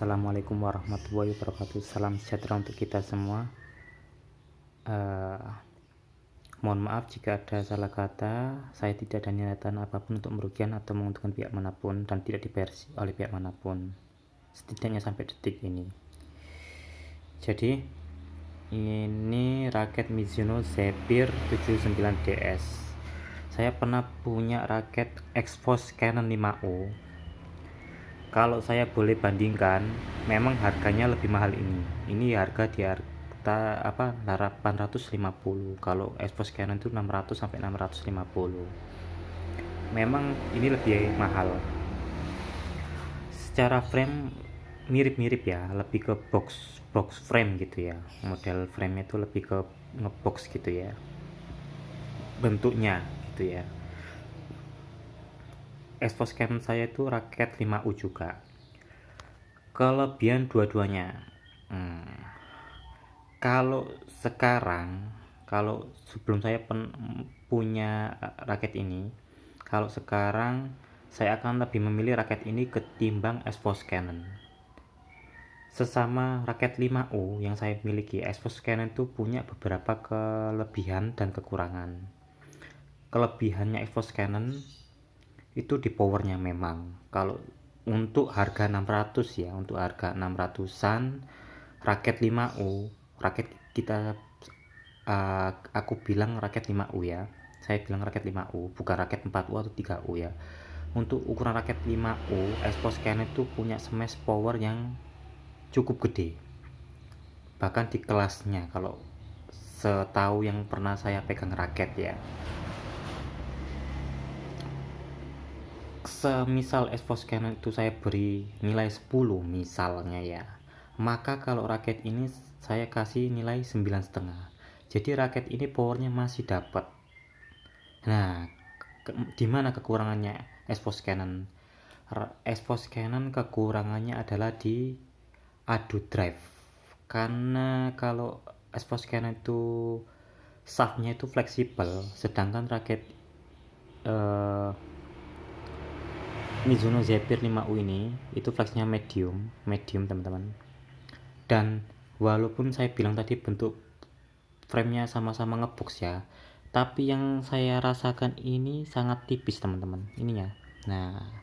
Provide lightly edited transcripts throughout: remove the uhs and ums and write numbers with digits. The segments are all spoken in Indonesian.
Assalamualaikum warahmatullahi wabarakatuh. Salam sejahtera untuk kita semua. Mohon maaf jika ada salah kata. Saya tidak ada niatan apapun untuk merugikan atau menguntungkan pihak manapun dan tidak dibayar oleh pihak manapun, setidaknya sampai detik ini. Jadi ini raket Mizuno Zephyr 79DS. Saya pernah punya raket Xforce Canon 5U. Kalau saya boleh bandingkan, memang harganya lebih mahal ini. Ini harga di harga 850. Kalau Xforce Canon itu 600 sampai 650. Memang ini lebih mahal. Secara frame mirip-mirip ya, lebih ke box frame gitu ya. Model frame itu lebih ke ngebox gitu ya. Bentuknya gitu ya. Xforce Canon saya itu raket 5U juga. Kelebihan dua-duanya. Kalau sebelum saya punya raket ini, kalau sekarang saya akan lebih memilih raket ini ketimbang Xforce Canon. Sesama raket 5U yang saya miliki, Xforce Canon itu punya beberapa kelebihan dan kekurangan. Kelebihannya Xforce Canon itu di powernya memang. Kalau untuk harga 600 ya, untuk harga 600-an raket 5U, raket kita aku bilang raket 5U ya. Saya bilang raket 5U, bukan raket 4U atau 3U ya. Untuk ukuran raket 5U, Xforce Canon itu punya smash power yang cukup gede. Bahkan di kelasnya kalau setahu yang pernah saya pegang raket ya. Semisal Xforce Canon itu saya beri nilai 10 misalnya ya, maka kalau raket ini saya kasih nilai 9,5. Jadi raket ini powernya masih dapat. Nah, di mana kekurangannya Xforce Canon? Xforce Canon kekurangannya adalah di adu drive. Karena kalau Xforce Canon itu shaftnya itu fleksibel, sedangkan raket Mizuno Zephyr 5U ini itu fleksnya medium teman-teman. Dan walaupun saya bilang tadi bentuk framenya sama-sama ngebox ya, tapi yang saya rasakan ini sangat tipis teman-teman ininya. Nah,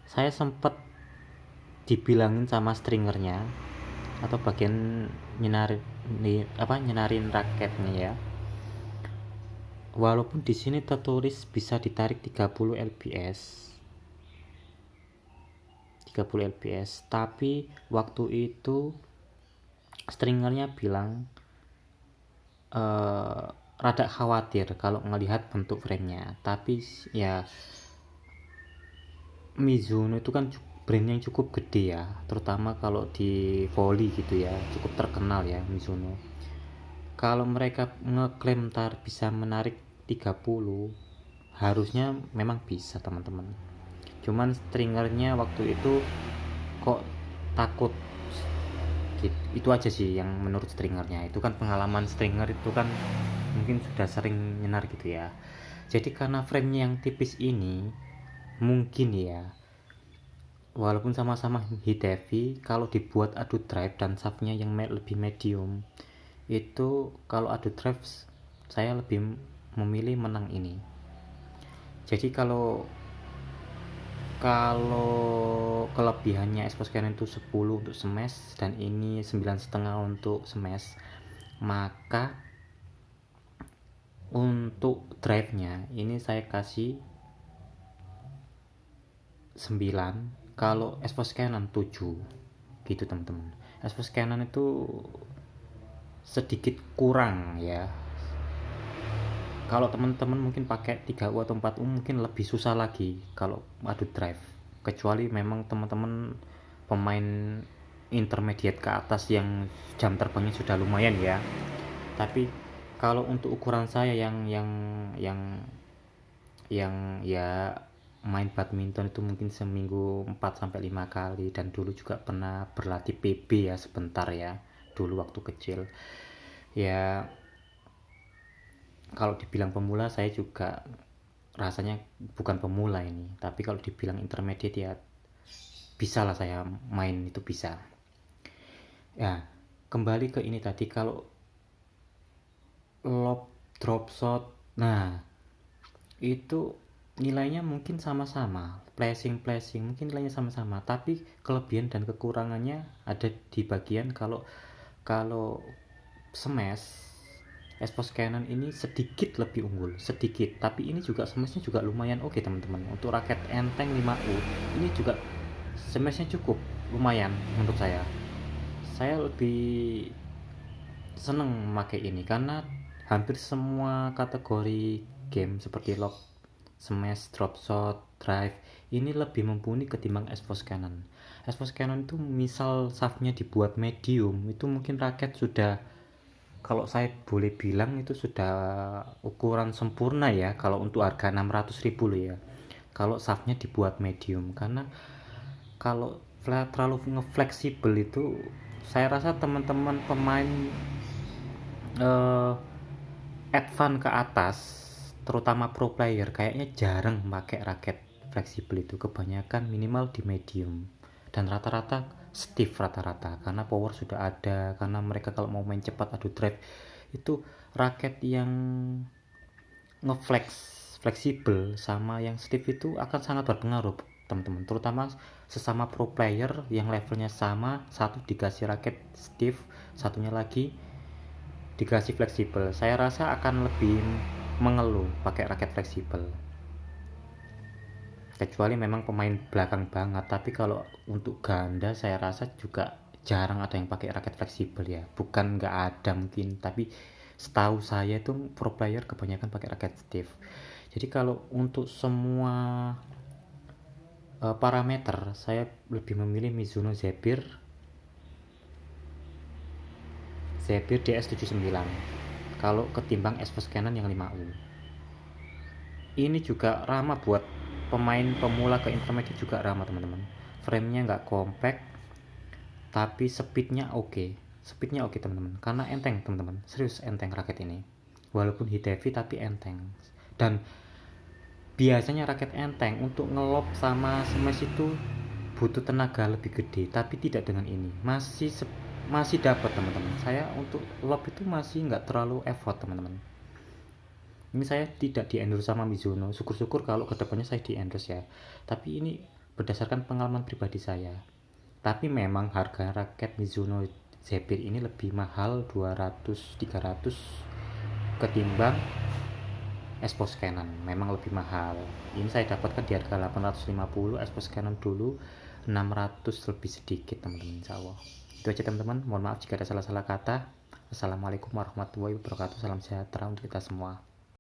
saya sempat dibilangin sama stringernya atau bagian nyenarin raketnya ya, walaupun di sini tertulis bisa ditarik 30 lbs, tapi waktu itu stringernya bilang rada khawatir kalau melihat bentuk framenya. Tapi ya Mizuno itu kan brand yang cukup gede ya, terutama kalau di volley gitu ya, cukup terkenal ya Mizuno. Kalau mereka ngeklaim bisa menarik 30, harusnya memang bisa teman-teman. Cuman stringernya waktu itu kok takut gitu. Itu aja sih yang menurut stringernya. Itu kan pengalaman stringer itu kan mungkin sudah sering nyenar gitu ya. Jadi karena framenya yang tipis ini, mungkin ya, walaupun sama-sama hit heavy, kalau dibuat adu drive dan shaftnya yang lebih medium, itu kalau adu drive saya lebih memilih menang ini. Jadi kalau kelebihannya Xforce Canon itu 10 untuk smash dan ini 9,5 untuk smash, maka untuk drive nya ini saya kasih 9, kalau Xforce Canon 7 gitu teman-teman. Xforce Canon itu sedikit kurang ya. Kalau teman-teman mungkin pakai 3U atau 4U mungkin lebih susah lagi kalau adu drive, kecuali memang teman-teman pemain intermediate ke atas yang jam terbangnya sudah lumayan ya. Tapi kalau untuk ukuran saya yang ya main badminton itu mungkin seminggu 4 sampai 5 kali, dan dulu juga pernah berlatih PB ya sebentar ya dulu waktu kecil ya. Kalau dibilang pemula, saya juga rasanya bukan pemula ini, tapi kalau dibilang intermediate ya bisa lah saya main itu bisa. Ya, kembali ke ini tadi, kalau lob drop shot, nah itu nilainya mungkin sama-sama, flashing mungkin nilainya sama-sama, tapi kelebihan dan kekurangannya ada di bagian kalau kalau smash Expos Canon ini sedikit lebih unggul, sedikit, tapi ini juga smashnya juga lumayan oke teman-teman. Untuk raket enteng 5U ini juga smashnya cukup lumayan menurut saya. Saya lebih seneng memakai ini karena hampir semua kategori game seperti lock, smash, drop shot, drive ini lebih mumpuni ketimbang Expos Canon. Expos Canon itu misal shaftnya dibuat medium, itu mungkin raket sudah, kalau saya boleh bilang itu sudah ukuran sempurna ya, kalau untuk harga 600.000 loh ya, kalau shaftnya dibuat medium. Karena kalau terlalu ngefleksibel itu saya rasa teman-teman pemain advance ke atas, terutama pro player, kayaknya jarang pakai raket fleksibel itu, kebanyakan minimal di medium dan rata-rata stiff rata-rata, karena power sudah ada, karena mereka kalau mau main cepat adu drive itu raket yang fleksibel sama yang stiff itu akan sangat berpengaruh teman-teman, terutama sesama pro player yang levelnya sama, satu dikasih raket stiff, satunya lagi dikasih fleksibel, saya rasa akan lebih mengeluh pakai raket fleksibel, kecuali memang pemain belakang banget. Tapi kalau untuk ganda saya rasa juga jarang ada yang pakai raket fleksibel ya, bukan nggak ada mungkin, tapi setahu saya itu pro player kebanyakan pakai raket stiff. Jadi kalau untuk semua parameter saya lebih memilih Mizuno Zephyr DS79 kalau ketimbang Expos Canon yang 5U. Ini juga ramah buat pemain pemula ke intermediate, juga ramah teman-teman. Framenya nggak compact, tapi speednya oke teman-teman, karena enteng teman-teman, serius enteng raket ini, walaupun hit heavy tapi enteng. Dan biasanya raket enteng untuk ngelob sama smash itu butuh tenaga lebih gede, tapi tidak dengan ini, masih dapat teman-teman. Saya untuk lob itu masih nggak terlalu effort teman-teman. Ini saya tidak di endorse sama Mizuno, syukur-syukur kalau kedepannya saya di endorse ya, tapi ini berdasarkan pengalaman pribadi saya. Tapi memang harga raket Mizuno Zephyr ini lebih mahal 200-300 ketimbang Expos Canon, memang lebih mahal. Ini saya dapatkan di harga 850, Expos Canon dulu 600 lebih sedikit teman-teman, insyaallah. Itu aja teman-teman, mohon maaf jika ada salah-salah kata. Assalamualaikum warahmatullahi wabarakatuh, salam sejahtera untuk kita semua.